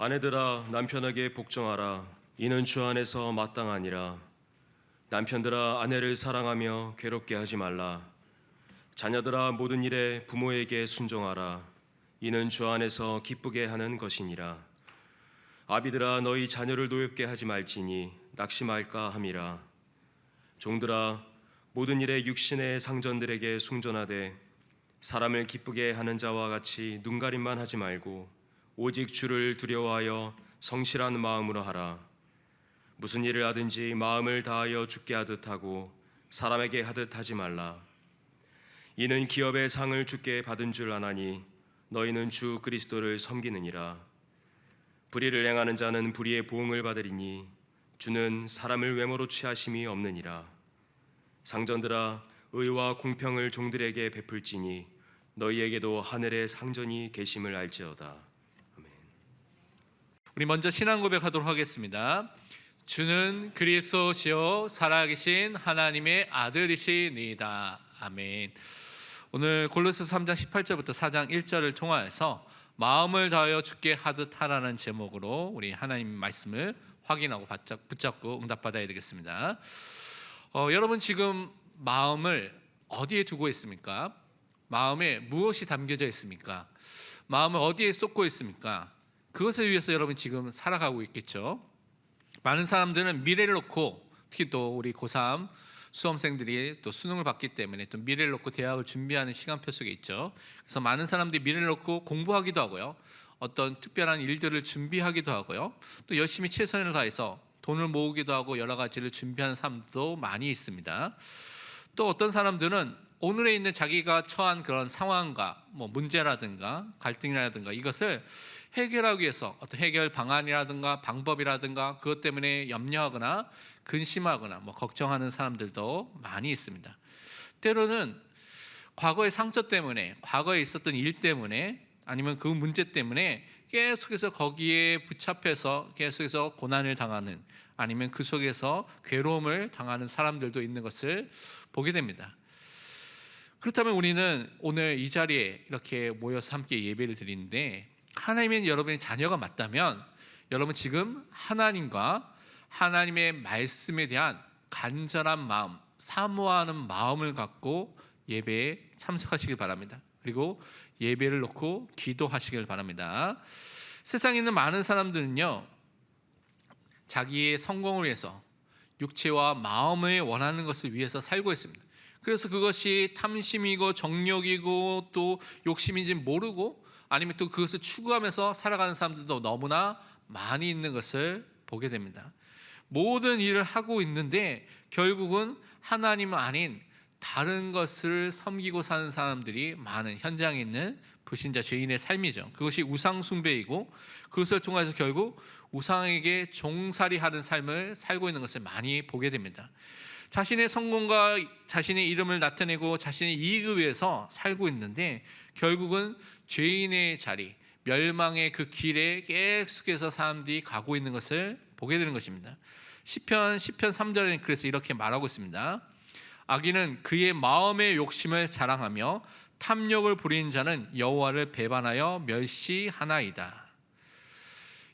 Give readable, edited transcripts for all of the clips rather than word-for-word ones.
아내들아 남편에게 복종하라. 이는 주 안에서 마땅하니라. 남편들아 아내를 사랑하며 괴롭게 하지 말라. 자녀들아 모든 일에 부모에게 순종하라. 이는 주 안에서 기쁘게 하는 것이니라. 아비들아 너희 자녀를 노엽게 하지 말지니 낙심할까 함이라. 종들아 모든 일에 육신의 상전들에게 순종하되 사람을 기쁘게 하는 자와 같이 눈가림만 하지 말고 오직 주를 두려워하여 성실한 마음으로 하라. 무슨 일을 하든지 마음을 다하여 주께 하듯 하고 사람에게 하듯 하지 말라. 이는 기업의 상을 주께 받은 줄 아나니 너희는 주 그리스도를 섬기느니라. 불의를 행하는 자는 불의의 보응을 받으리니 주는 사람을 외모로 취하심이 없느니라. 상전들아 의와 공평을 종들에게 베풀지니 너희에게도 하늘의 상전이 계심을 알지어다. 아멘. 우리 먼저 신앙 고백하도록 하겠습니다. 주는 그리스도시요 살아계신 하나님의 아들이시니이다. 아멘. 오늘 골로새 3장 18절부터 4장 1절을 통하여서 마음을 다하여 주께 하듯 하라는 제목으로 우리 하나님 말씀을 확인하고 붙잡고 응답받아야 되겠습니다. 여러분 지금 마음을 어디에 두고 있습니까? 마음에 무엇이 담겨져 있습니까? 마음을 어디에 쏟고 있습니까? 그것을 위해서 여러분 지금 살아가고 있겠죠. 많은 사람들은 미래를 놓고, 특히 또 우리 고3 수험생들이 또 수능을 받기 때문에 또 미래를 놓고 대학을 준비하는 시간표 속에 있죠. 그래서 많은 사람들이 미래를 놓고 공부하기도 하고요, 어떤 특별한 일들을 준비하기도 하고요, 또 열심히 최선을 다해서 돈을 모으기도 하고 여러 가지를 준비하는 사람도 많이 있습니다. 또 어떤 사람들은 오늘에 있는 자기가 처한 그런 상황과 문제라든가 갈등이라든가 이것을 해결하기 위해서 어떤 해결 방안이라든가 방법이라든가 그것 때문에 염려하거나 근심하거나 걱정하는 사람들도 많이 있습니다. 때로는 과거의 상처 때문에, 과거에 있었던 일 때문에, 아니면 그 문제 때문에 계속해서 거기에 붙잡혀서 계속해서 고난을 당하는, 아니면 그 속에서 괴로움을 당하는 사람들도 있는 것을 보게 됩니다. 그렇다면 우리는 오늘 이 자리에 이렇게 모여서 함께 예배를 드리는데, 하나님의 여러분의 자녀가 맞다면 여러분 지금 하나님과 하나님의 말씀에 대한 간절한 마음, 사모하는 마음을 갖고 예배에 참석하시길 바랍니다. 그리고 예배를 놓고 기도하시길 바랍니다. 세상에 있는 많은 사람들은요, 자기의 성공을 위해서 육체와 마음을 원하는 것을 위해서 살고 있습니다. 그래서 그것이 탐심이고 정욕이고 또 욕심인지 모르고, 아니면 또 그것을 추구하면서 살아가는 사람들도 너무나 많이 있는 것을 보게 됩니다. 모든 일을 하고 있는데 결국은 하나님 아닌 다른 것을 섬기고 사는 사람들이 많은 현장에 있는 불신자 죄인의 삶이죠. 그것이 우상 숭배이고, 그것을 통해서 결국 우상에게 종살이하는 삶을 살고 있는 것을 많이 보게 됩니다. 자신의 성공과 자신의 이름을 나타내고 자신의 이익을 위해서 살고 있는데 결국은 죄인의 자리, 멸망의 그 길에 계속해서 사람들이 가고 있는 것을 보게 되는 것입니다. 시편 3절에는 그래서 이렇게 말하고 있습니다. 악인은 그의 마음의 욕심을 자랑하며 탐욕을 부리는 자는 여호와를 배반하여 멸시하나이다.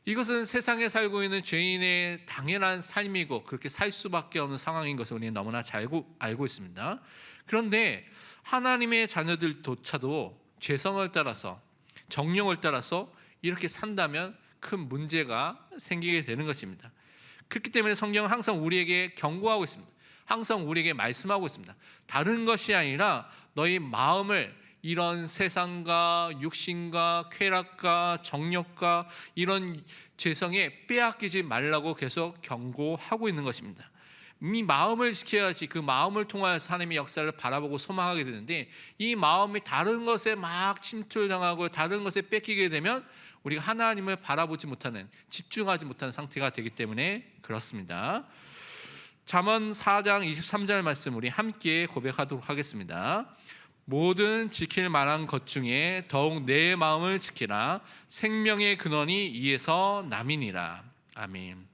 이것은 세상에 살고 있는 죄인의 당연한 삶이고 그렇게 살 수밖에 없는 상황인 것을 우리는 너무나 잘 알고 있습니다. 그런데 하나님의 자녀들조차도 죄성을 따라서, 정욕을 따라서 이렇게 산다면 큰 문제가 생기게 되는 것입니다. 그렇기 때문에 성경은 항상 우리에게 경고하고 있습니다. 항상 우리에게 말씀하고 있습니다. 다른 것이 아니라 너희 마음을 이런 세상과 육신과 쾌락과 정욕과 이런 죄성에 빼앗기지 말라고 계속 경고하고 있는 것입니다. 이 마음을 지켜야지 그 마음을 통하여서 하나님의 역사를 바라보고 소망하게 되는데, 이 마음이 다른 것에 막 침투당하고 다른 것에 뺏기게 되면 우리가 하나님을 바라보지 못하는, 집중하지 못하는 상태가 되기 때문에 그렇습니다. 잠언 4장 23절 말씀 우리 함께 고백하도록 하겠습니다. 모든 지킬 만한 것 중에 더욱 내 마음을 지키라. 생명의 근원이 이에서 남이니라. 아멘.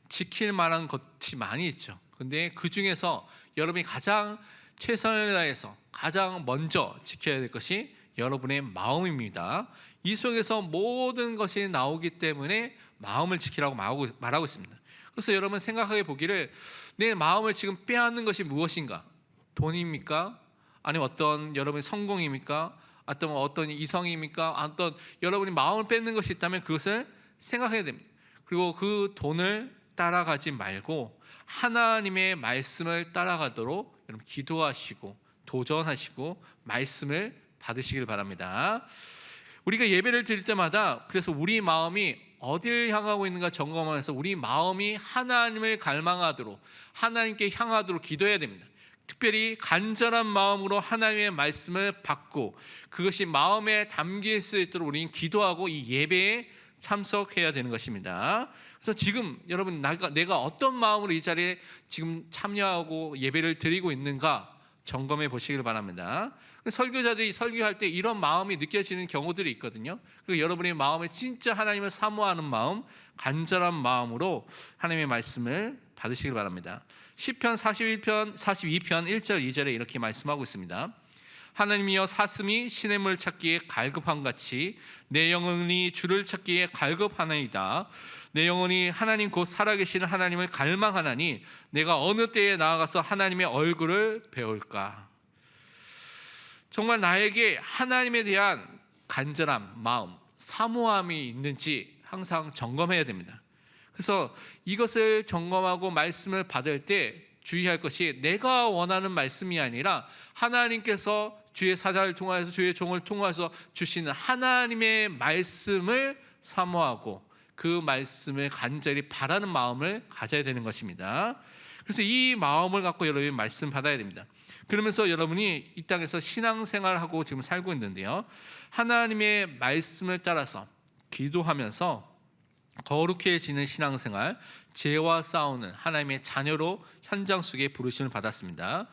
지킬 만한 것이 많이 있죠. 근데 그 중에서 여러분이 가장 최선을 다해서 가장 먼저 지켜야 될 것이 여러분의 마음입니다. 이 속에서 모든 것이 나오기 때문에 마음을 지키라고 말하고 있습니다. 그래서 여러분 생각해 보기를, 내 마음을 지금 빼앗는 것이 무엇인가? 돈입니까? 아니면 어떤 여러분의 성공입니까? 어떤 이성입니까? 어떤 여러분이 마음을 뺏는 것이 있다면 그것을 생각해야 됩니다. 그리고 그 돈을 따라가지 말고 하나님의 말씀을 따라가도록 여러분 기도하시고 도전하시고 말씀을 받으시길 바랍니다. 우리가 예배를 드릴 때마다 그래서 우리 마음이 어디를 향하고 있는가 점검하면서 우리 마음이 하나님을 갈망하도록, 하나님께 향하도록 기도해야 됩니다. 특별히 간절한 마음으로 하나님의 말씀을 받고 그것이 마음에 담길 수 있도록 우리는 기도하고 이 예배에 참석해야 되는 것입니다. 그래서 지금 여러분 내가 어떤 마음으로 이 자리에 지금 참여하고 예배를 드리고 있는가 점검해 보시길 바랍니다. 설교자들이 설교할 때 이런 마음이 느껴지는 경우들이 있거든요. 그리고 여러분의 마음에 진짜 하나님을 사모하는 마음, 간절한 마음으로 하나님의 말씀을 받으시길 바랍니다. 시편 42편 1절 2절에 이렇게 말씀하고 있습니다. 하나님이여, 사슴이 시냇물 찾기에 갈급함같이 내 영혼이 주를 찾기에 갈급하나이다. 내 영혼이 하나님 곧 살아계시는 하나님을 갈망하나니 내가 어느 때에 나아가서 하나님의 얼굴을 배울까. 정말 나에게 하나님에 대한 간절한 마음, 사모함이 있는지 항상 점검해야 됩니다. 그래서 이것을 점검하고 말씀을 받을 때 주의할 것이 내가 원하는 말씀이 아니라 하나님께서 주의 사자를 통하여서 주의 종을 통하여서 주시는 하나님의 말씀을 사모하고 그 말씀을 간절히 바라는 마음을 가져야 되는 것입니다. 그래서 이 마음을 갖고 여러분이 말씀 받아야 됩니다. 그러면서 여러분이 이 땅에서 신앙생활하고 지금 살고 있는데요, 하나님의 말씀을 따라서 기도하면서 거룩해지는 신앙생활, 죄와 싸우는 하나님의 자녀로 현장 속에 부르심을 받았습니다.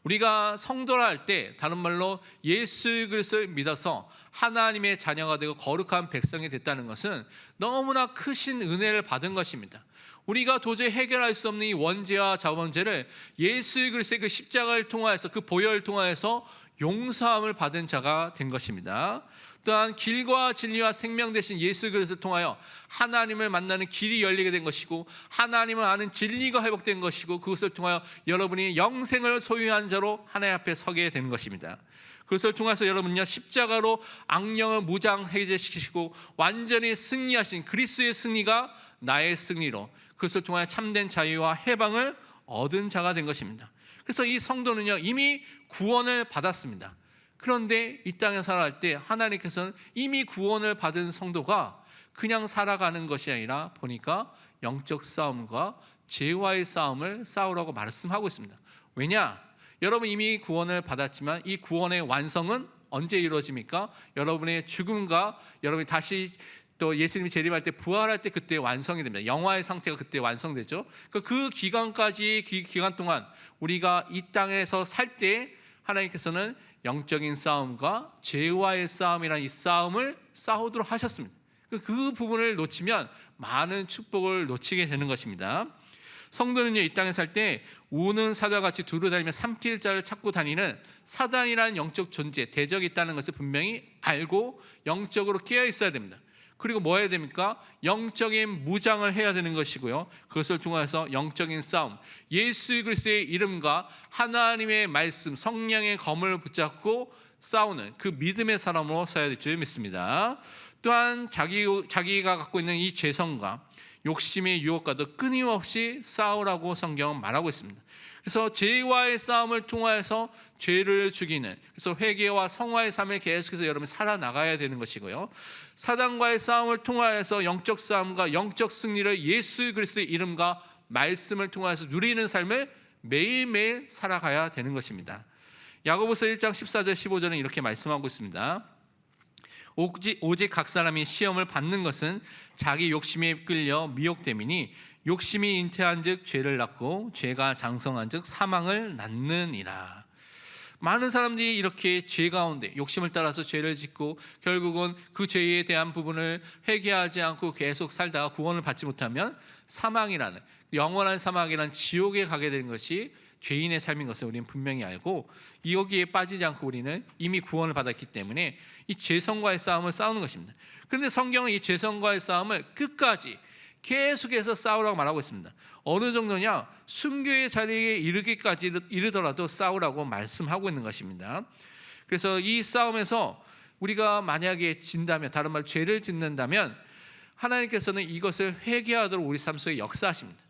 우리가 성도라 할 때 다른 말로 예수 그리스도를 믿어서 하나님의 자녀가 되고 거룩한 백성이 됐다는 것은 너무나 크신 은혜를 받은 것입니다. 우리가 도저히 해결할 수 없는 이 원죄와 자범죄를 예수 그리스도의 그 십자가를 통하여서, 그 보혈을 통하여서 용서함을 받은 자가 된 것입니다. 또한 길과 진리와 생명 되신 예수 그리스도를 통하여 하나님을 만나는 길이 열리게 된 것이고 하나님을 아는 진리가 회복된 것이고 그것을 통하여 여러분이 영생을 소유한 자로 하나님 앞에 서게 되는 것입니다. 그것을 통해서 여러분요, 십자가로 악령을 무장해제시키시고 완전히 승리하신 그리스도의 승리가 나의 승리로, 그것을 통하여 참된 자유와 해방을 얻은 자가 된 것입니다. 그래서 이 성도는요, 이미 구원을 받았습니다. 그런데 이 땅에 살아갈 때 하나님께서는 이미 구원을 받은 성도가 그냥 살아가는 것이 아니라 보니까 영적 싸움과 죄와의 싸움을 싸우라고 말씀하고 있습니다. 왜냐? 여러분 이미 구원을 받았지만 이 구원의 완성은 언제 이루어집니까? 여러분의 죽음과 여러분이 다시 또 예수님이 재림할 때 부활할 때 그때 완성이 됩니다. 영화의 상태가 그때 완성되죠. 그 기간까지 기간 동안 우리가 이 땅에서 살 때 하나님께서는 영적인 싸움과 죄와의 싸움이라는 이 싸움을 싸우도록 하셨습니다. 그 부분을 놓치면 많은 축복을 놓치게 되는 것입니다. 성도는요, 이 땅에 살 때 우는 사자같이 두루 다니며 삼킬 자를 찾고 다니는 사단이라는 영적 존재, 대적이 있다는 것을 분명히 알고 영적으로 깨어 있어야 됩니다. 그리고 뭐 해야 됩니까? 영적인 무장을 해야 되는 것이고요, 그것을 통해서 영적인 싸움, 예수 그리스도의 이름과 하나님의 말씀, 성령의 검을 붙잡고 싸우는 그 믿음의 사람으로 서야 될 줄 믿습니다. 또한 자기가 갖고 있는 이 죄성과 욕심의 유혹과도 끊임없이 싸우라고 성경은 말하고 있습니다. 그래서 죄와의 싸움을 통하여서 죄를 죽이는, 그래서 회개와 성화의 삶을 계속해서 여러분이 살아나가야 되는 것이고요, 사단과의 싸움을 통하여서 영적 싸움과 영적 승리를 예수 그리스도의 이름과 말씀을 통하여서 누리는 삶을 매일매일 살아가야 되는 것입니다. 야고보서 1장 14절 15절은 이렇게 말씀하고 있습니다. 오직 각 사람이 시험을 받는 것은 자기 욕심에 끌려 미혹됨이니 욕심이 잉태한 즉 죄를 낳고 죄가 장성한 즉 사망을 낳느니라. 많은 사람들이 이렇게 죄 가운데 욕심을 따라서 죄를 짓고 결국은 그 죄에 대한 부분을 회개하지 않고 계속 살다가 구원을 받지 못하면 사망이라는, 영원한 사망이라는 지옥에 가게 되는 것이 죄인의 삶인 것을 우리는 분명히 알고 여기에 빠지지 않고 우리는 이미 구원을 받았기 때문에 이 죄성과의 싸움을 싸우는 것입니다. 그런데 성경은 이 죄성과의 싸움을 끝까지 계속해서 싸우라고 말하고 있습니다. 어느 정도냐? 순교의 자리에 이르기까지 이르더라도 싸우라고 말씀하고 있는 것입니다. 그래서 이 싸움에서 우리가 만약에 진다면, 다른 말로 죄를 짓는다면 하나님께서는 이것을 회개하도록 우리 삶 속에 역사하십니다.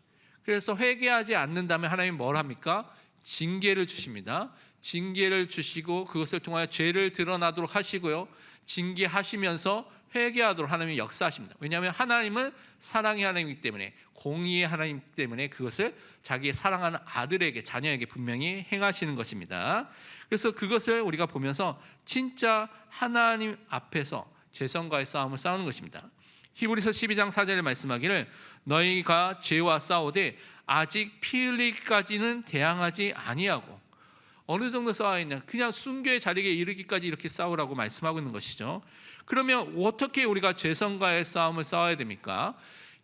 그래서 회개하지 않는다면 하나님이 뭘 합니까? 징계를 주십니다. 징계를 주시고 그것을 통하여 죄를 드러나도록 하시고요, 징계하시면서 회개하도록 하나님이 역사하십니다. 왜냐하면 하나님은 사랑의 하나님이기 때문에, 공의의 하나님이기 때문에 그것을 자기의 사랑하는 아들에게, 자녀에게 분명히 행하시는 것입니다. 그래서 그것을 우리가 보면서 진짜 하나님 앞에서 죄성과의 싸움을 싸우는 것입니다. 히브리서 12장 4절에 말씀하기를 너희가 죄와 싸우되 아직 피 흘리기까지는 대항하지 아니하고. 어느 정도 싸워야 했냐? 그냥 순교의 자리에 이르기까지 이렇게 싸우라고 말씀하고 있는 것이죠. 그러면 어떻게 우리가 죄성과의 싸움을 싸워야 됩니까?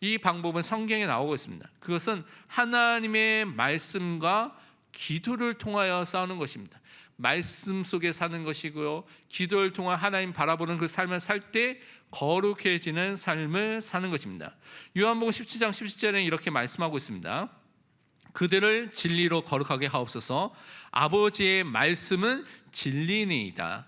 이 방법은 성경에 나오고 있습니다. 그것은 하나님의 말씀과 기도를 통하여 싸우는 것입니다. 말씀 속에 사는 것이고요, 기도를 통해 하나님 바라보는 그 삶을 살 때 거룩해지는 삶을 사는 것입니다. 요한복음 17장 17절에 이렇게 말씀하고 있습니다. 그들을 진리로 거룩하게 하옵소서. 아버지의 말씀은 진리니이다.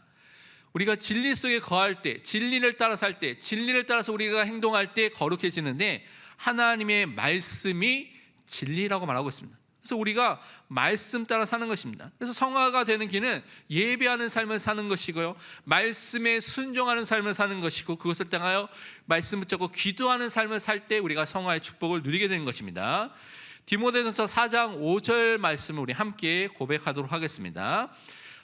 우리가 진리 속에 거할 때, 진리를 따라 살 때, 진리를 따라서 우리가 행동할 때 거룩해지는데, 하나님의 말씀이 진리라고 말하고 있습니다. 그래서 우리가 말씀 따라 사는 것입니다. 그래서 성화가 되는 길은 예배하는 삶을 사는 것이고요, 말씀에 순종하는 삶을 사는 것이고, 그것을 향하여 말씀 붙잡고 기도하는 삶을 살 때 우리가 성화의 축복을 누리게 되는 것입니다. 디모데전서 4장 5절 말씀을 우리 함께 고백하도록 하겠습니다.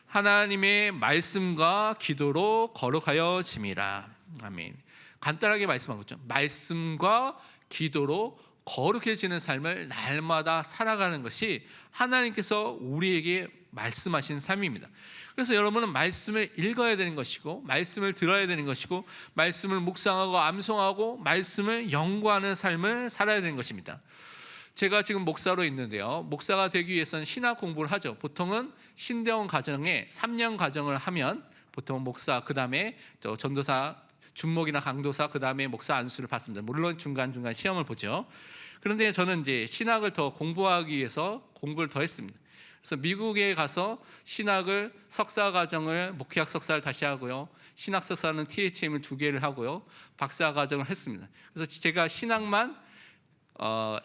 하나님의 말씀과 기도로 거룩하여 짐이라. 아멘. 간단하게 말씀하고 있죠. 말씀과 기도로 거룩해지는 삶을 날마다 살아가는 것이 하나님께서 우리에게 말씀하신 삶입니다. 그래서 여러분은 말씀을 읽어야 되는 것이고, 말씀을 들어야 되는 것이고, 말씀을 묵상하고 암송하고 말씀을 연구하는 삶을 살아야 되는 것입니다. 제가 지금 목사로 있는데요, 목사가 되기 위해서는 신학 공부를 하죠. 보통은 신대원 과정에 3년 과정을 하면 보통 목사, 그 다음에 전도사, 준목이나 강도사, 그 다음에 목사 안수를 받습니다. 물론 중간중간 시험을 보죠. 그런데 저는 이제 신학을 더 공부하기 위해서 공부를 더 했습니다. 그래서 미국에 가서 신학을 석사 과정을, 목회학 석사를 다시 하고요, 신학 석사는 THM을 2개를 하고요, 박사 과정을 했습니다. 그래서 제가 신학만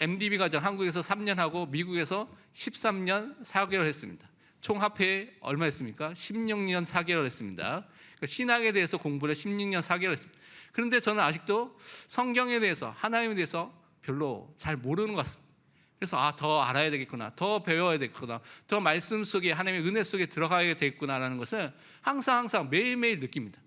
MDB 과정 한국에서 3년 하고 미국에서 13년 4개월 했습니다. 총 합해 얼마 했습니까? 16년 4개월 했습니다. 그러니까 신학에 대해서 공부를 16년 4개월 했습니다. 그런데 저는 아직도 성경에 대해서, 하나님에 대해서 별로 잘 모르는 것 같습니다. 그래서 더 알아야 되겠구나, 더 배워야 되겠구나, 더 말씀 속에, 하나님의 은혜 속에 들어가야 되겠구나라는 것을 항상 매일매일 느낍니다.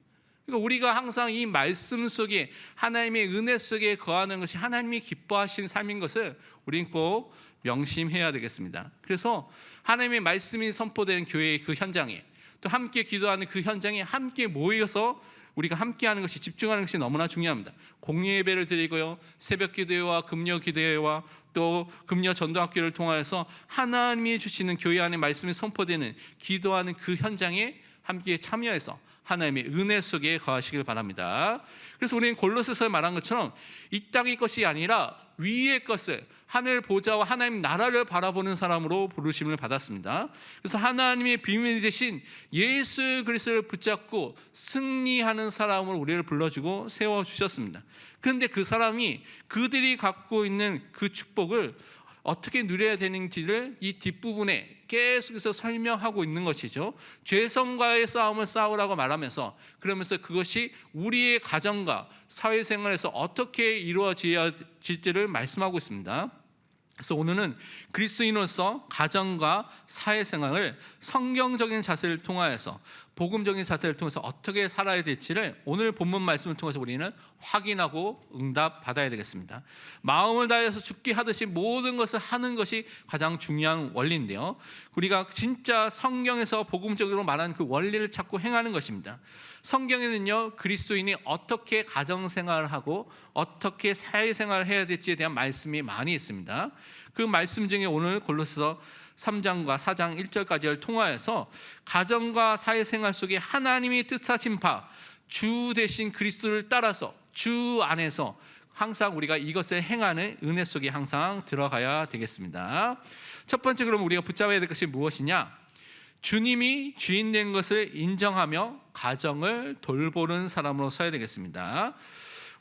그러니까 우리가 항상 이 말씀 속에, 하나님의 은혜 속에 거하는 것이 하나님이 기뻐하시는 삶인 것을 우리는 꼭 명심해야 되겠습니다. 그래서 하나님의 말씀이 선포되는 교회의 그 현장에, 또 함께 기도하는 그 현장에 함께 모여서 우리가 함께하는 것이, 집중하는 것이 너무나 중요합니다. 공유 예배를 드리고요, 새벽 기도회와 금요 기도회와 또 금요 전도학교를 통하여서 하나님이 주시는 교회 안에 말씀이 선포되는 기도하는 그 현장에 함께 참여해서 하나님의 은혜 속에 거하시길 바랍니다. 그래서 우리는 골로새서에 말한 것처럼 이 땅의 것이 아니라 위의 것을, 하늘 보좌와 하나님 나라를 바라보는 사람으로 부르심을 받았습니다. 그래서 하나님의 비밀 되신 예수 그리스도를 붙잡고 승리하는 사람으로 우리를 불러주고 세워주셨습니다. 그런데 그 사람이 그들이 갖고 있는 그 축복을 어떻게 누려야 되는지를 이 뒷부분에 계속해서 설명하고 있는 것이죠. 죄성과의 싸움을 싸우라고 말하면서, 그러면서 그것이 우리의 가정과 사회생활에서 어떻게 이루어져야 할지를 말씀하고 있습니다. 그래서 오늘은 그리스도인으로서 가정과 사회생활을 성경적인 자세를 통하여서, 복음적인 자세를 통해서 어떻게 살아야 될지를 오늘 본문 말씀을 통해서 우리는 확인하고 응답 받아야 되겠습니다. 마음을 다해서 죽게 하듯이 모든 것을 하는 것이 가장 중요한 원리인데요, 우리가 진짜 성경에서 복음적으로 말하는 그 원리를 찾고 행하는 것입니다. 성경에는요, 그리스도인이 어떻게 가정생활을 하고 어떻게 사회생활을 해야 될지에 대한 말씀이 많이 있습니다. 그 말씀 중에 오늘 골로새서 3장과 4장 1절까지를 통하여서 가정과 사회생활 속에 하나님이 뜻하신 바 주 대신 그리스도를 따라서 주 안에서 항상 우리가 이것을 행하는 은혜 속에 항상 들어가야 되겠습니다. 첫 번째, 그럼 우리가 붙잡아야 될 것이 무엇이냐? 주님이 주인 된 것을 인정하며 가정을 돌보는 사람으로 서야 되겠습니다.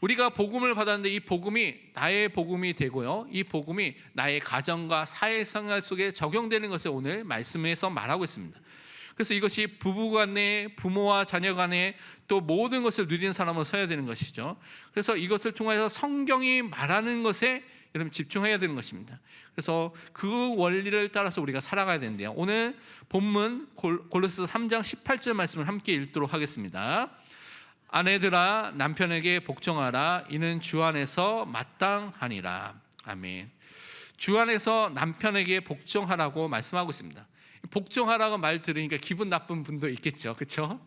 우리가 복음을 받았는데 이 복음이 나의 복음이 되고요, 이 복음이 나의 가정과 사회생활 속에 적용되는 것을 오늘 말씀에서 말하고 있습니다. 그래서 이것이 부부간에, 부모와 자녀 간에 또 모든 것을 누리는 사람으로 서야 되는 것이죠. 그래서 이것을 통해서 성경이 말하는 것에 여러분 집중해야 되는 것입니다. 그래서 그 원리를 따라서 우리가 살아가야 되는데요, 오늘 본문 골로새서 3장 18절 말씀을 함께 읽도록 하겠습니다. 아내들아 남편에게 복종하라. 이는 주 안에서 마땅하니라. 아멘. 주 안에서 남편에게 복종하라고 말씀하고 있습니다. 복종하라고 말 들으니까 기분 나쁜 분도 있겠죠, 그렇죠?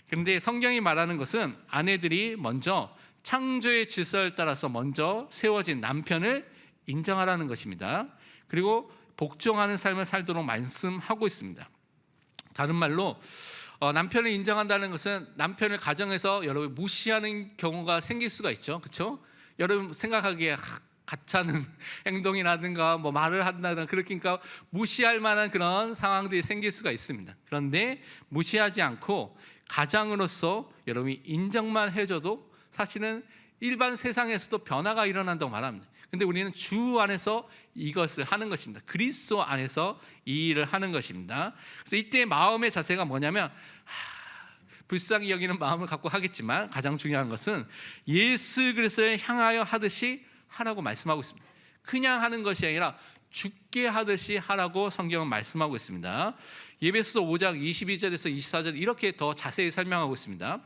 그런데 성경이 말하는 것은 아내들이 먼저 창조의 질서를 따라서 먼저 세워진 남편을 인정하라는 것입니다. 그리고 복종하는 삶을 살도록 말씀하고 있습니다. 다른 말로 남편을 인정한다는 것은 남편을 가정에서 여러분 무시하는 경우가 생길 수가 있죠, 그렇죠? 여러분 생각하기에 가짜는 행동이라든가 뭐 말을 한다든가 그러니까 무시할 만한 그런 상황들이 생길 수가 있습니다. 그런데 무시하지 않고 가장으로서 여러분이 인정만 해줘도 사실은 일반 세상에서도 변화가 일어난다고 말합니다. 근데 우리는 주 안에서 이것을 하는 것입니다. 그리스도 안에서 이 일을 하는 것입니다. 그래서 이때 마음의 자세가 뭐냐면 불쌍히 여기는 마음을 갖고 하겠지만 가장 중요한 것은 예수 그리스도를 향하여 하듯이 하라고 말씀하고 있습니다. 그냥 하는 것이 아니라 죽게 하듯이 하라고 성경은 말씀하고 있습니다. 에베소서 5장 22절에서 24절 이렇게 더 자세히 설명하고 있습니다.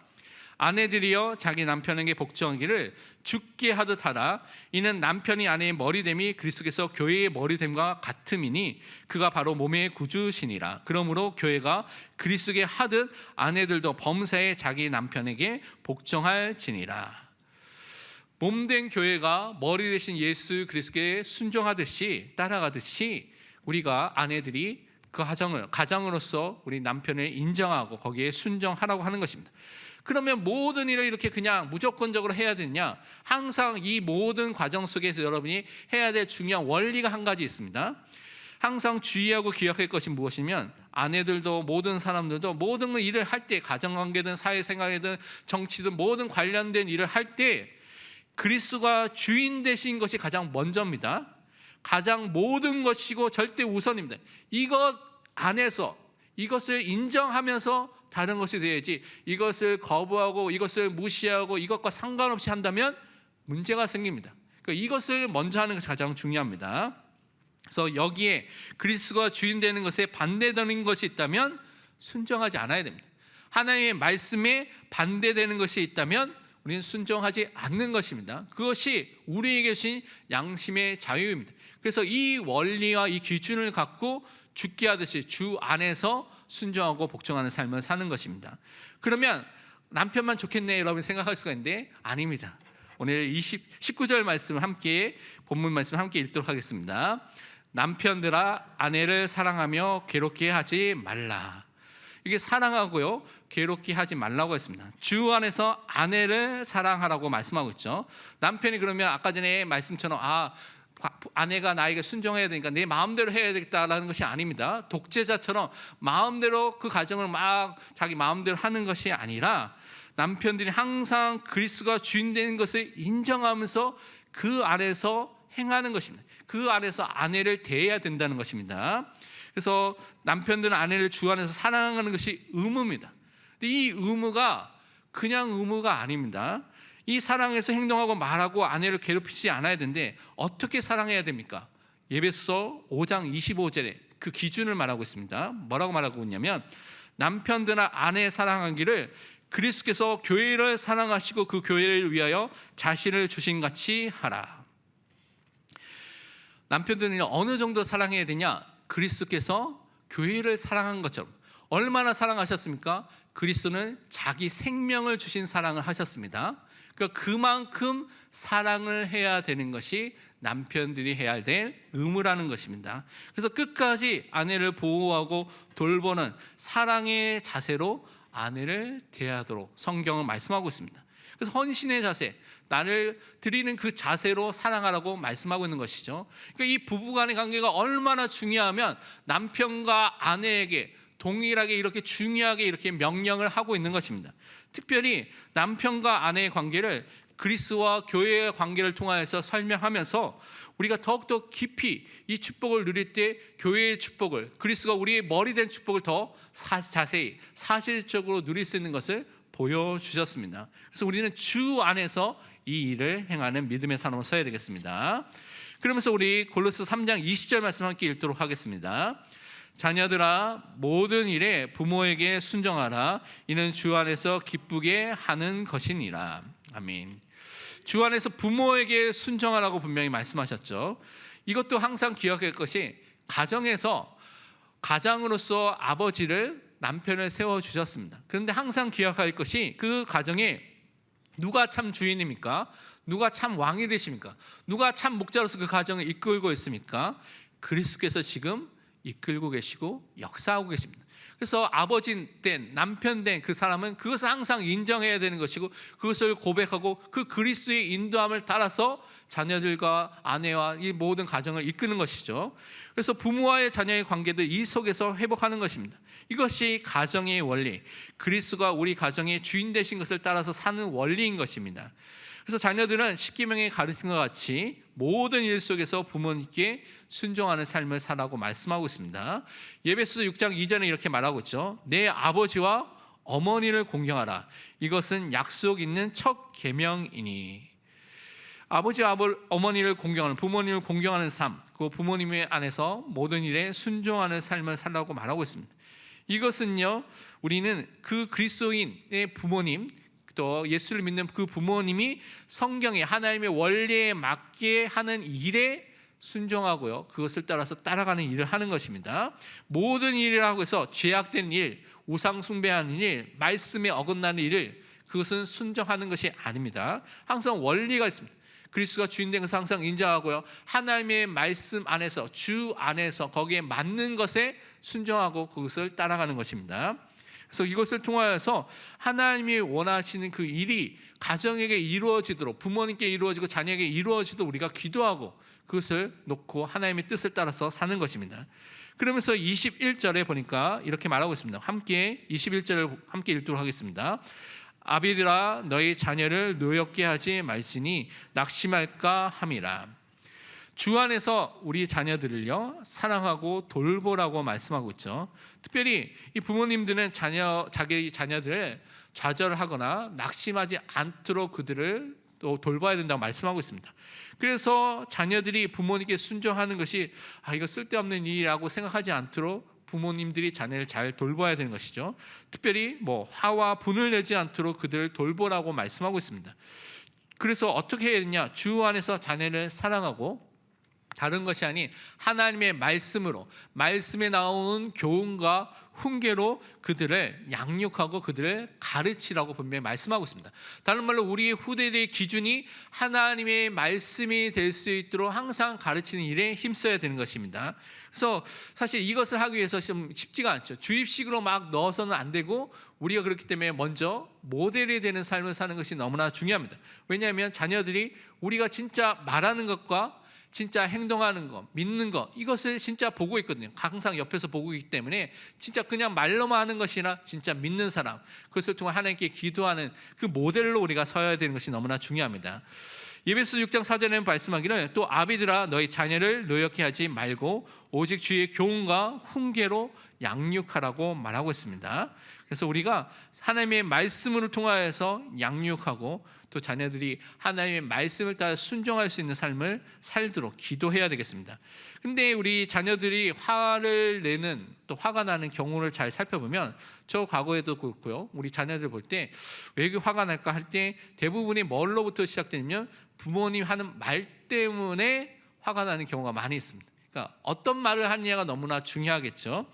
아내들이여 자기 남편에게 복종하기를 죽게 하듯 하라. 이는 남편이 아내의 머리됨이 그리스도께서 교회의 머리됨과 같음이니 그가 바로 몸의 구주시니라. 그러므로 교회가 그리스도께 하듯 아내들도 범사에 자기 남편에게 복종할지니라. 몸된 교회가 머리 대신 예수 그리스도께 순종하듯이 따라가듯이 우리가 아내들이 그 가정으로서 우리 남편을 인정하고 거기에 순종하라고 하는 것입니다. 그러면 모든 일을 이렇게 그냥 무조건적으로 해야 되느냐? 항상 이 모든 과정 속에서 여러분이 해야 될 중요한 원리가 한 가지 있습니다. 항상 주의하고 기억할 것이 무엇이면 아내들도 모든 사람들도 모든 일을 할 때 가정관계든 사회생활이든 정치든 모든 관련된 일을 할 때 그리스도가 주인 되신 것이 가장 먼저입니다. 가장 모든 것이고 절대 우선입니다. 이것 안에서 이것을 인정하면서 다른 것이 되어야지 이것을 거부하고 이것을 무시하고 이것과 상관없이 한다면 문제가 생깁니다. 그러니까 이것을 먼저 하는 것이 가장 중요합니다. 그래서 여기에 그리스도가 주인 되는 것에 반대되는 것이 있다면 순종하지 않아야 됩니다. 하나님의 말씀에 반대되는 것이 있다면 우리는 순종하지 않는 것입니다. 그것이 우리에게 주신 양심의 자유입니다. 그래서 이 원리와 이 기준을 갖고 죽게 하듯이 주 안에서 순종하고 복종하는 삶을 사는 것입니다. 그러면 남편만 좋겠네 여러분 생각할 수가 있는데 아닙니다. 오늘 19절 말씀을 함께 본문 말씀 함께 읽도록 하겠습니다. 남편들아 아내를 사랑하며 괴롭게 하지 말라. 이게 사랑하고요 괴롭게 하지 말라고 했습니다. 주 안에서 아내를 사랑하라고 말씀하고 있죠. 남편이 그러면 아까 전에 말씀처럼 아내가 나에게 순종해야 되니까 내 마음대로 해야 되겠다라는 것이 아닙니다. 독재자처럼 마음대로 그 가정을 막 자기 마음대로 하는 것이 아니라 남편들이 항상 그리스도가 주인 되는 것을 인정하면서 그 안에서 행하는 것입니다. 그 안에서 아내를 대해야 된다는 것입니다. 그래서 남편들은 아내를 주 안에서 사랑하는 것이 의무입니다. 근데 이 의무가 그냥 의무가 아닙니다. 이 사랑에서 행동하고 말하고 아내를 괴롭히지 않아야 되는데 어떻게 사랑해야 됩니까? 에베소서 5장 25절에 그 기준을 말하고 있습니다. 뭐라고 말하고 있냐면 남편들아 아내 사랑하기를 그리스도께서 교회를 사랑하시고 그 교회를 위하여 자신을 주신 같이 하라. 남편들은 어느 정도 사랑해야 되냐? 그리스도께서 교회를 사랑한 것처럼. 얼마나 사랑하셨습니까? 그리스도는 자기 생명을 주신 사랑을 하셨습니다. 그러니까 그만큼 사랑을 해야 되는 것이 남편들이 해야 될 의무라는 것입니다. 그래서 끝까지 아내를 보호하고 돌보는 사랑의 자세로 아내를 대하도록 성경은 말씀하고 있습니다. 그래서 헌신의 자세, 나를 드리는 그 자세로 사랑하라고 말씀하고 있는 것이죠. 그러니까 이 부부간의 관계가 얼마나 중요하면 남편과 아내에게 동일하게 이렇게 중요하게 이렇게 명령을 하고 있는 것입니다. 특별히 남편과 아내의 관계를 그리스도와 교회의 관계를 통하여서 설명하면서 우리가 더욱더 깊이 이 축복을 누릴 때 교회의 축복을, 그리스도가 우리의 머리 된 축복을 더 자세히 사실적으로 누릴 수 있는 것을 보여주셨습니다. 그래서 우리는 주 안에서 이 일을 행하는 믿음의 사람으로 서야 되겠습니다. 그러면서 우리 골로새 3장 20절 말씀 함께 읽도록 하겠습니다. 자녀들아, 모든 일에 부모에게 순종하라. 이는 주 안에서 기쁘게 하는 것이니라. 아멘. 주 안에서 부모에게 순종하라고 분명히 말씀하셨죠. 이것도 항상 기억할 것이 가장으로서 아버지를, 남편을 세워주셨습니다. 그런데 항상 기억할 것이 그 가정에 누가 참 주인입니까? 누가 참 왕이 되십니까? 누가 참 목자로서 그 가정을 이끌고 있습니까? 그리스도께서 지금 이끌고 계시고 역사하고 계십니다. 그래서 아버지 된, 남편 된 그 사람은 그것을 항상 인정해야 되는 것이고, 그것을 고백하고 그 그리스도의 인도함을 따라서 자녀들과 아내와 이 모든 가정을 이끄는 것이죠. 그래서 부모와의 자녀의 관계도 이 속에서 회복하는 것입니다. 이것이 가정의 원리, 그리스도가 우리 가정의 주인 되신 것을 따라서 사는 원리인 것입니다. 그래서 자녀들은 십계명의 가르침과 같이 모든 일 속에서 부모님께 순종하는 삶을 살라고 말씀하고 있습니다. 에베소서 6장 2절에 이렇게 말하고 있죠. 내 아버지와 어머니를 공경하라. 이것은 약속 있는 첫 계명이니. 아버지와 어머니를 공경하는, 부모님을 공경하는 삶, 그 부모님의 안에서 모든 일에 순종하는 삶을 살라고 말하고 있습니다. 이것은요, 우리는 그 그리스도인의 부모님, 또 예수를 믿는 그 부모님이 성경의 하나님의 원리에 맞게 하는 일에 순종하고요, 그것을 따라서 따라가는 일을 하는 것입니다. 모든 일이라고 해서 죄악된 일, 우상 숭배하는 일, 말씀에 어긋나는 일을, 그것은 순종하는 것이 아닙니다. 항상 원리가 있습니다. 그리스도가 주인 된 것을 항상 인정하고요, 하나님의 말씀 안에서, 주 안에서 거기에 맞는 것에 순종하고 그것을 따라가는 것입니다. 그래서 이것을 통하여서 하나님이 원하시는 그 일이 가정에게 이루어지도록, 부모님께 이루어지고 자녀에게 이루어지도록 우리가 기도하고 그것을 놓고 하나님의 뜻을 따라서 사는 것입니다. 그러면서 21절에 보니까 이렇게 말하고 있습니다. 함께 21절을 함께 읽도록 하겠습니다. 아비들아, 너희 자녀를 노엽게 하지 말지니 낙심할까 함이라. 주 안에서 우리 자녀들을요, 사랑하고 돌보라고 말씀하고 있죠. 특별히 이 부모님들은 자기 자녀들을 좌절하거나 낙심하지 않도록 그들을 또 돌봐야 된다고 말씀하고 있습니다. 그래서 자녀들이 부모님께 순종하는 것이 이거 쓸데없는 일이라고 생각하지 않도록 부모님들이 자녀를 잘 돌봐야 되는 것이죠. 특별히 화와 분을 내지 않도록 그들을 돌보라고 말씀하고 있습니다. 그래서 어떻게 해야 되냐? 주 안에서 자녀를 사랑하고, 다른 것이 아닌 하나님의 말씀으로, 말씀에 나오는 교훈과 훈계로 그들을 양육하고 그들을 가르치라고 분명히 말씀하고 있습니다. 다른 말로 우리의 후대들의 기준이 하나님의 말씀이 될 수 있도록 항상 가르치는 일에 힘써야 되는 것입니다. 그래서 사실 이것을 하기 위해서 좀 쉽지가 않죠. 주입식으로 막 넣어서는 안 되고, 우리가 그렇기 때문에 먼저 모델이 되는 삶을 사는 것이 너무나 중요합니다. 왜냐하면 자녀들이 우리가 진짜 말하는 것과 진짜 행동하는 것, 믿는 것, 이것을 진짜 보고 있거든요. 항상 옆에서 보고 있기 때문에 진짜 그냥 말로만 하는 것이나 진짜 믿는 사람, 그것을 통해 하나님께 기도하는 그 모델로 우리가 서야 되는 것이 너무나 중요합니다. 에베소 6장 4절에는 말씀하기를, 또 아비들아, 너희 자녀를 노엽게 하지 말고 오직 주의 교훈과 훈계로 양육하라고 말하고 있습니다. 그래서 우리가 하나님의 말씀을 통하여서 양육하고, 또 자녀들이 하나님의 말씀을 따라 순종할 수 있는 삶을 살도록 기도해야 되겠습니다. 근데 우리 자녀들이 화를 내는, 또 화가 나는 경우를 잘 살펴보면, 저 과거에도 그렇고요, 우리 자녀들 볼 때 왜 화가 날까 할 때 대부분이 뭘로부터 시작되냐면 부모님 하는 말 때문에 화가 나는 경우가 많이 있습니다. 그러니까 어떤 말을 하느냐가 너무나 중요하겠죠.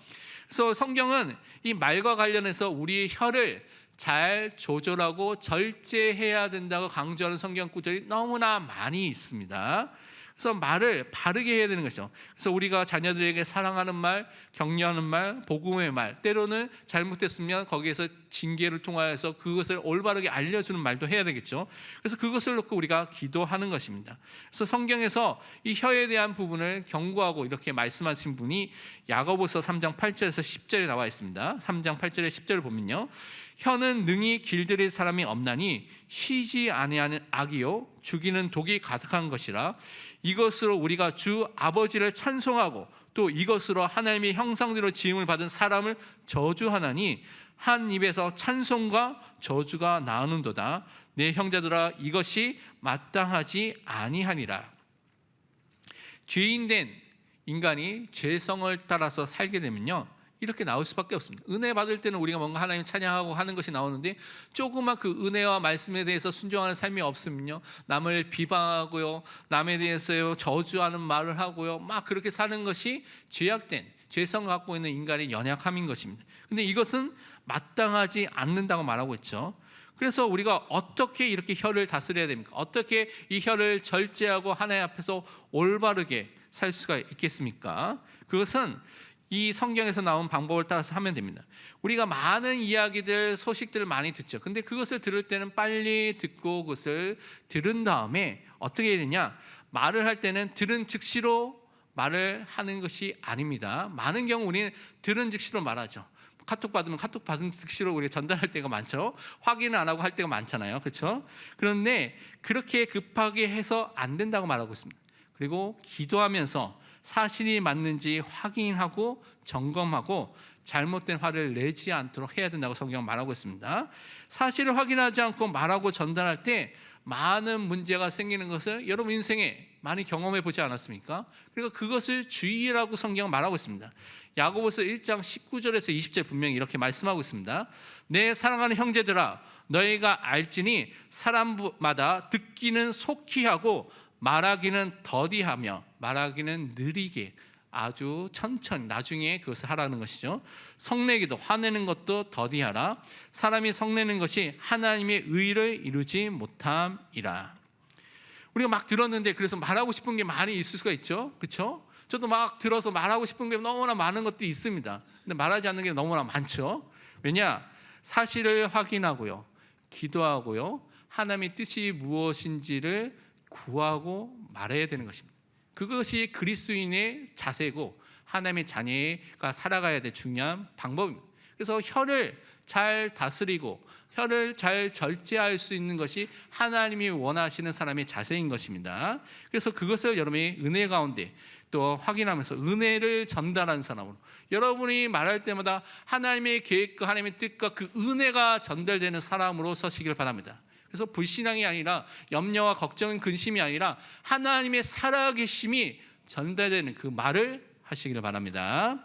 그래서 성경은 이 말과 관련해서 우리의 혀를 잘 조절하고 절제해야 된다고 강조하는 성경 구절이 너무나 많이 있습니다. 그래서 말을 바르게 해야 되는 것이죠. 그래서 우리가 자녀들에게 사랑하는 말, 격려하는 말, 복음의 말, 때로는 잘못했으면 거기에서 징계를 통하여서 그것을 올바르게 알려주는 말도 해야 되겠죠. 그래서 그것을 놓고 우리가 기도하는 것입니다. 그래서 성경에서 이 혀에 대한 부분을 경고하고 이렇게 말씀하신 분이 야고보서 3장 8절에서 10절에 나와 있습니다. 3장 8절에 10절을 보면요, 혀는 능히 길들일 사람이 없나니 쉬지 아니하는 악이요 죽이는 독이 가득한 것이라. 이것으로 우리가 주 아버지를 찬송하고 또 이것으로 하나님의 형상대로 지음을 받은 사람을 저주하나니 한 입에서 찬송과 저주가 나오는도다. 내 형제들아, 이것이 마땅하지 아니하니라. 죄인된 인간이 죄성을 따라서 살게 되면요, 이렇게 나올 수밖에 없습니다. 은혜 받을 때는 우리가 뭔가 하나님 찬양하고 하는 것이 나오는데, 조금만 그 은혜와 말씀에 대해서 순종하는 삶이 없으면요, 남을 비방하고요, 남에 대해서요 저주하는 말을 하고요, 막 그렇게 사는 것이 죄악된 죄성 갖고 있는 인간의 연약함인 것입니다. 근데 이것은 마땅하지 않는다고 말하고 있죠. 그래서 우리가 어떻게 이렇게 혀를 다스려야 됩니까? 어떻게 이 혀를 절제하고 하나님 앞에서 올바르게 살 수가 있겠습니까? 그것은 이 성경에서 나온 방법을 따라서 하면 됩니다. 우리가 많은 이야기들, 소식들을 많이 듣죠. 근데 그것을 들을 때는 빨리 듣고 그것을 들은 다음에 어떻게 해야 되냐? 말을 할 때는 들은 즉시로 말을 하는 것이 아닙니다. 많은 경우 우리는 들은 즉시로 말하죠. 카톡 받으면 카톡 받은 즉시로 우리가 전달할 때가 많죠. 확인을 안 하고 할 때가 많잖아요. 그렇죠? 그런데 그렇게 급하게 해서 안 된다고 말하고 있습니다. 그리고 기도하면서 사실이 맞는지 확인하고 점검하고 잘못된 화를 내지 않도록 해야 된다고 성경은 말하고 있습니다. 사실을 확인하지 않고 말하고 전달할 때 많은 문제가 생기는 것을 여러분 인생에 많이 경험해 보지 않았습니까? 그러니까 그것을 주의라고 성경은 말하고 있습니다. 야고보서 1장 19절에서 20절 분명히 이렇게 말씀하고 있습니다. 내 사랑하는 형제들아, 너희가 알지니 사람마다 듣기는 속히 하고 말하기는 더디하며 말하기는 느리게 아주 천천히 나중에 그것을 하라는 것이죠. 성내기도, 화내는 것도 더디하라. 사람이 성내는 것이 하나님의 의를 이루지 못함이라. 우리가 막 들었는데 그래서 말하고 싶은 게 많이 있을 수가 있죠. 그렇죠? 저도 막 들어서 말하고 싶은 게 너무나 많은 것들이 있습니다. 근데 말하지 않는 게 너무나 많죠. 왜냐? 사실을 확인하고요, 기도하고요, 하나님의 뜻이 무엇인지를 구하고 말해야 되는 것입니다. 그것이 그리스도인의 자세고 하나님의 자녀가 살아가야 될 중요한 방법입니다. 그래서 혀를 잘 다스리고 혀를 잘 절제할 수 있는 것이 하나님이 원하시는 사람의 자세인 것입니다. 그래서 그것을 여러분이 은혜 가운데 또 확인하면서 은혜를 전달하는 사람으로, 여러분이 말할 때마다 하나님의 계획과 하나님의 뜻과 그 은혜가 전달되는 사람으로 서시길 바랍니다. 그래서 불신앙이 아니라 염려와 걱정, 근심이 아니라 하나님의 살아계심이 전달되는 그 말을 하시기를 바랍니다.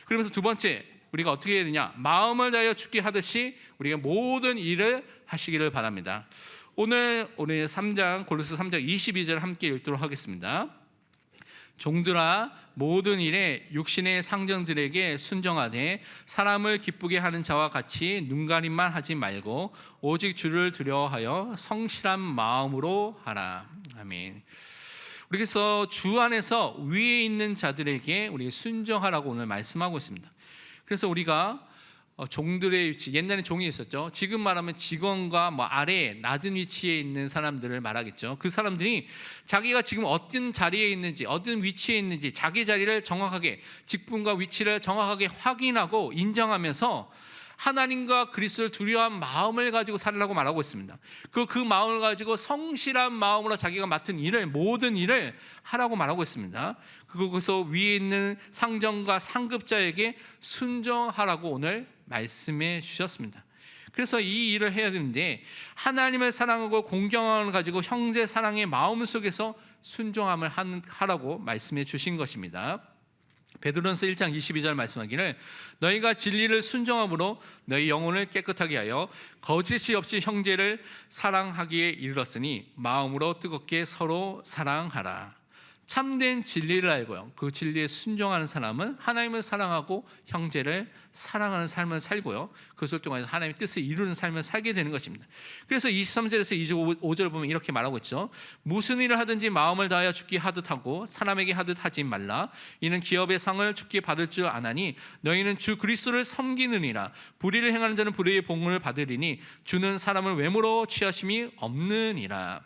그러면서 두 번째, 우리가 어떻게 해야 되냐? 마음을 다하여 주께 하듯이 우리가 모든 일을 하시기를 바랍니다. 오늘 우리 3장 골로새 3장 22절 함께 읽도록 하겠습니다. 종들아, 모든 일에 육신의 상정들에게 순종하되 사람을 기쁘게 하는 자와 같이 눈가림만 하지 말고 오직 주를 두려워하여 성실한 마음으로 하라. 아멘. 그래서 주 안에서 위에 있는 자들에게 우리 순종하라고 오늘 말씀하고 있습니다. 그래서 우리가 종들의 위치, 옛날에 종이 있었죠. 지금 말하면 직원과 아래에 낮은 위치에 있는 사람들을 말하겠죠. 그 사람들이 자기가 지금 어떤 자리에 있는지, 어떤 위치에 있는지 자기 자리를 정확하게, 직분과 위치를 정확하게 확인하고 인정하면서 하나님과 그리스도를 두려워한 마음을 가지고 살라고 말하고 있습니다. 그 마음을 가지고 성실한 마음으로 자기가 맡은 일을, 모든 일을 하라고 말하고 있습니다. 그것서 위에 있는 상정과 상급자에게 순종하라고 오늘 말씀해 주셨습니다. 그래서 이 일을 해야 되는데 하나님을 사랑하고 공경함을 가지고 형제 사랑의 마음 속에서 순종함을 하라고 말씀해 주신 것입니다. 베드로전서 1장 22절 말씀하기를 너희가 진리를 순종함으로 너희 영혼을 깨끗하게 하여 거짓이 없이 형제를 사랑하기에 이르렀으니 마음으로 뜨겁게 서로 사랑하라. 참된 진리를 알고요, 그 진리에 순종하는 사람은 하나님을 사랑하고 형제를 사랑하는 삶을 살고요, 그것을 통해서 하나님의 뜻을 이루는 삶을 살게 되는 것입니다. 그래서 23절에서 25절 보면 이렇게 말하고 있죠. 무슨 일을 하든지 마음을 다하여 죽게 하듯 하고 사람에게 하듯 하지 말라. 이는 기업의 상을 죽게 받을 줄 아나니 너희는 주 그리스도를 섬기느니라. 불의를 행하는 자는 불의의 복문을 받으리니 주는 사람을 외모로 취하심이 없느니라.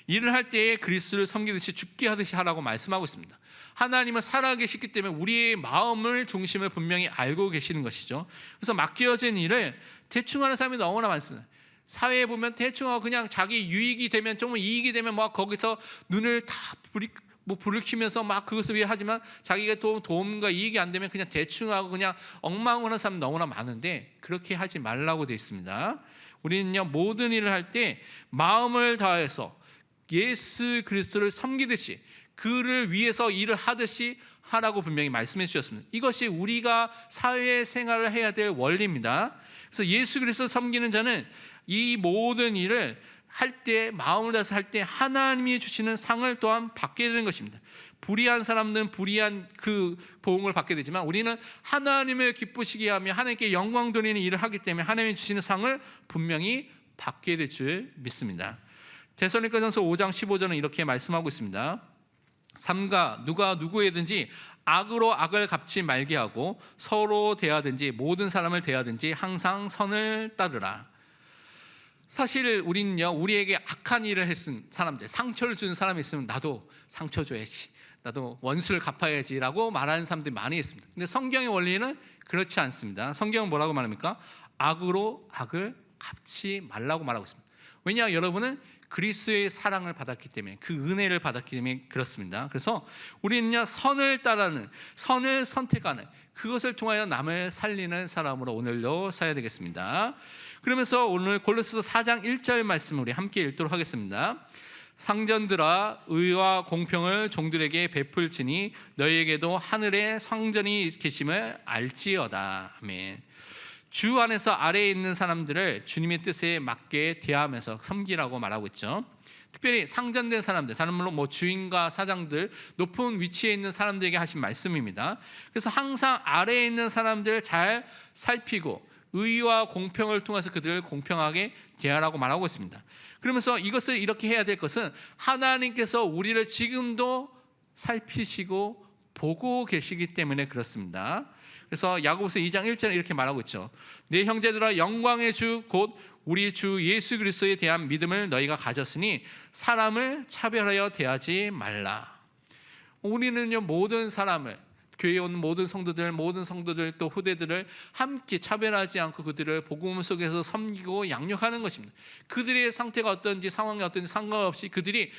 일을 할 때에 그리스도를 섬기듯이 죽게 하듯이 하라고 말씀하고 있습니다. 하나님은 살아계시기 때문에 우리의 마음을 중심을 분명히 알고 계시는 것이죠. 그래서 맡겨진 일을 대충 하는 사람이 너무나 많습니다. 사회에 보면 대충 하고 그냥 자기 유익이 되면, 좀 이익이 되면 막 거기서 눈을 다 불을 켜면서 막 그것을 위해 하지만 자기가 도움과 이익이 안 되면 그냥 대충 하고 그냥 엉망하는 사람 너무나 많은데, 그렇게 하지 말라고 되어 있습니다. 우리는요, 모든 일을 할 때 마음을 다해서 예수 그리스도를 섬기듯이, 그를 위해서 일을 하듯이 하라고 분명히 말씀해 주셨습니다. 이것이 우리가 사회생활을 해야 될 원리입니다. 그래서 예수 그리스도를 섬기는 자는 이 모든 일을 할 때, 마음을 다해서 할 때 하나님이 주시는 상을 또한 받게 되는 것입니다. 불의한 사람들은 불의한 그 보응을 받게 되지만, 우리는 하나님을 기쁘시게 하며 하나님께 영광 돌리는 일을 하기 때문에 하나님이 주시는 상을 분명히 받게 될 줄 믿습니다. 데살로니가전서 5장 15절은 이렇게 말씀하고 있습니다. 삼가 누가 누구에든지 악으로 악을 갚지 말게 하고 서로 대하든지 모든 사람을 대하든지 항상 선을 따르라. 사실 우리는요, 우리에게 악한 일을 했은 사람들, 상처를 준 사람이 있으면 나도 상처 줘야지, 나도 원수를 갚아야지라고 말하는 사람들이 많이 있습니다. 근데 성경의 원리는 그렇지 않습니다. 성경은 뭐라고 말합니까? 악으로 악을 갚지 말라고 말하고 있습니다. 왜냐, 여러분은 그리스도의 사랑을 받았기 때문에, 그 은혜를 받았기 때문에 그렇습니다. 그래서 우리는요, 선을 따르는, 선을 선택하는, 그것을 통하여 남을 살리는 사람으로 오늘도 살아야 되겠습니다. 그러면서 오늘 골로새서 4장 1절 말씀을 우리 함께 읽도록 하겠습니다. 상전들아, 의와 공평을 종들에게 베풀지니 너희에게도 하늘에 성전이 계심을 알지어다. 아멘. 주 안에서 아래에 있는 사람들을 주님의 뜻에 맞게 대하면서 섬기라고 말하고 있죠. 특별히 상전된 사람들, 다른 말로 주인과 사장들, 높은 위치에 있는 사람들에게 하신 말씀입니다. 그래서 항상 아래에 있는 사람들을 잘 살피고 의와 공평을 통해서 그들을 공평하게 대하라고 말하고 있습니다. 그러면서 이것을 이렇게 해야 될 것은 하나님께서 우리를 지금도 살피시고 보고 계시기 때문에 그렇습니다. 그래서 야고보서 2장 1절에 이렇게 말하고 있죠. 내 형제들아, 영광의 주 곧 우리 주 예수 그리스도에 대한 믿음을 너희가 가졌으니 사람을 차별하여 대하지 말라. 우리는요, 모든 사람을, 교회에 온 모든 성도들 또 후대들을 함께 차별하지 않고 그들을 복음 속에서 섬기고 양육하는 것입니다. 그들의 상태가 어떤지, 상황이 어떤지 상관없이 그들이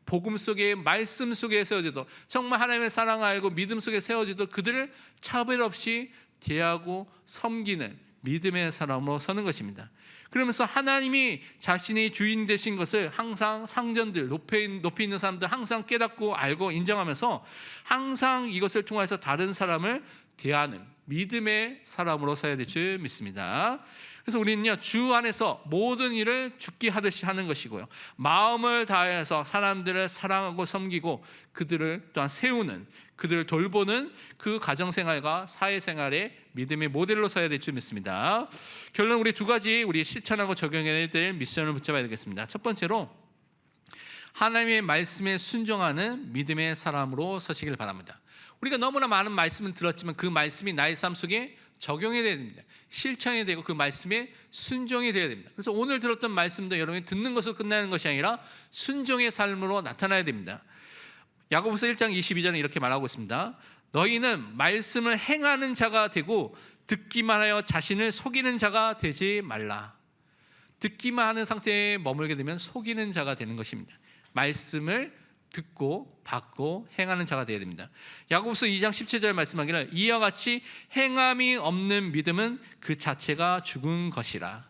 복음 속에, 말씀 속에 세워져도, 정말 하나님의 사랑 알고 믿음 속에 세워져도 그들을 차별 없이 대하고 섬기는 믿음의 사람으로 서는 것입니다. 그러면서 하나님이 자신의 주인 되신 것을 항상 상전들, 높이 있는 사람들 항상 깨닫고 알고 인정하면서 항상 이것을 통해서 다른 사람을 대하는 믿음의 사람으로 서야 될 줄 믿습니다. 그래서 우리는요, 주 안에서 모든 일을 죽게 하듯이 하는 것이고요, 마음을 다해서 사람들을 사랑하고 섬기고 그들을 또한 세우는, 그들을 돌보는 그 가정생활과 사회생활의 믿음의 모델로 서야 될 줄 믿습니다. 결론, 우리 두 가지 우리 실천하고 적용해야 될 미션을 붙잡아야 되겠습니다. 첫 번째로, 하나님의 말씀에 순종하는 믿음의 사람으로 서시길 바랍니다. 우리가 너무나 많은 말씀을 들었지만 그 말씀이 나의 삶 속에 적용이 돼야 됩니다. 실천이 되고 그 말씀에 순종이 되어야 됩니다. 그래서 오늘 들었던 말씀도 여러분이 듣는 것으로 끝나는 것이 아니라 순종의 삶으로 나타나야 됩니다. 야고보서 1장 22절은 이렇게 말하고 있습니다. 너희는 말씀을 행하는 자가 되고 듣기만 하여 자신을 속이는 자가 되지 말라. 듣기만 하는 상태에 머물게 되면 속이는 자가 되는 것입니다. 말씀을 듣고 받고 행하는 자가 되어야 됩니다. 야고보서 2장 17절 말씀하기를 이와 같이 행함이 없는 믿음은 그 자체가 죽은 것이라.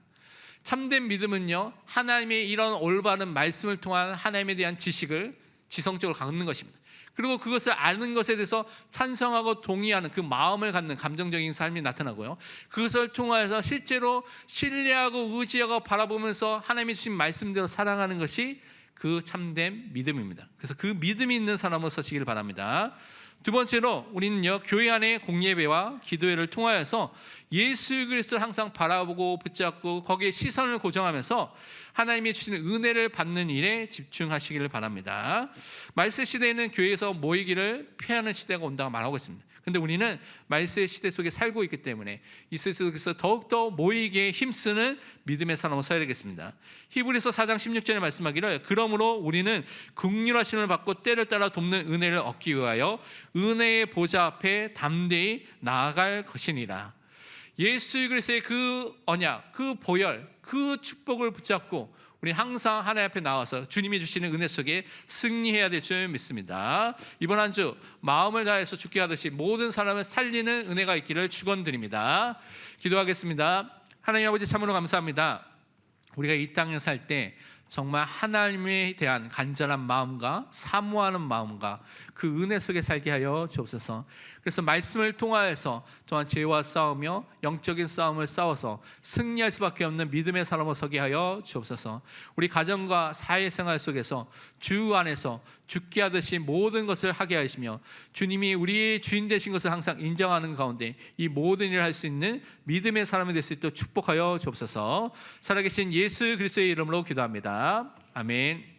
참된 믿음은요, 하나님의 이런 올바른 말씀을 통한 하나님에 대한 지식을 지성적으로 갖는 것입니다. 그리고 그것을 아는 것에 대해서 찬성하고 동의하는 그 마음을 갖는 감정적인 삶이 나타나고요, 그것을 통해서 실제로 신뢰하고 의지하고 바라보면서 하나님이 주신 말씀대로 살아가는 것이 그 참된 믿음입니다. 그래서 그 믿음이 있는 사람으로 서시기를 바랍니다. 두 번째로 우리는요, 교회 안의 공예배와 기도회를 통하여서 예수 그리스도를 항상 바라보고 붙잡고 거기에 시선을 고정하면서 하나님이 주시는 은혜를 받는 일에 집중하시기를 바랍니다. 말세 시대에는 교회에서 모이기를 피하는 시대가 온다고 말하고 있습니다. 근데 우리는 말세 시대 속에 살고 있기 때문에 이 시대 속에서 더욱더 모이기에 힘쓰는 믿음의 사람으로 서야 되겠습니다. 히브리서 4장 16절에 말씀하기를 그러므로 우리는 긍휼하심을 받고 때를 따라 돕는 은혜를 얻기 위하여 은혜의 보좌 앞에 담대히 나아갈 것이니라. 예수 그리스도의 그 언약, 그 보혈, 그 축복을 붙잡고 우리 항상 하나님 앞에 나와서 주님이 주시는 은혜 속에 승리해야 될 줄 믿습니다. 이번 한 주 마음을 다해서 죽게 하듯이 모든 사람을 살리는 은혜가 있기를 축원드립니다. 기도하겠습니다. 하나님 아버지 참으로 감사합니다. 우리가 이 땅에 살 때 정말 하나님에 대한 간절한 마음과 사모하는 마음과 그 은혜 속에 살게 하여 주옵소서. 그래서 말씀을 통하여서 또한 죄와 싸우며 영적인 싸움을 싸워서 승리할 수밖에 없는 믿음의 사람으로 서게 하여 주옵소서. 우리 가정과 사회생활 속에서 주 안에서 죽게 하듯이 모든 것을 하게 하시며 주님이 우리의 주인 되신 것을 항상 인정하는 가운데 이 모든 일을 할 수 있는 믿음의 사람이 될 수 있도록 축복하여 주옵소서. 살아계신 예수 그리스도의 이름으로 기도합니다. 아멘.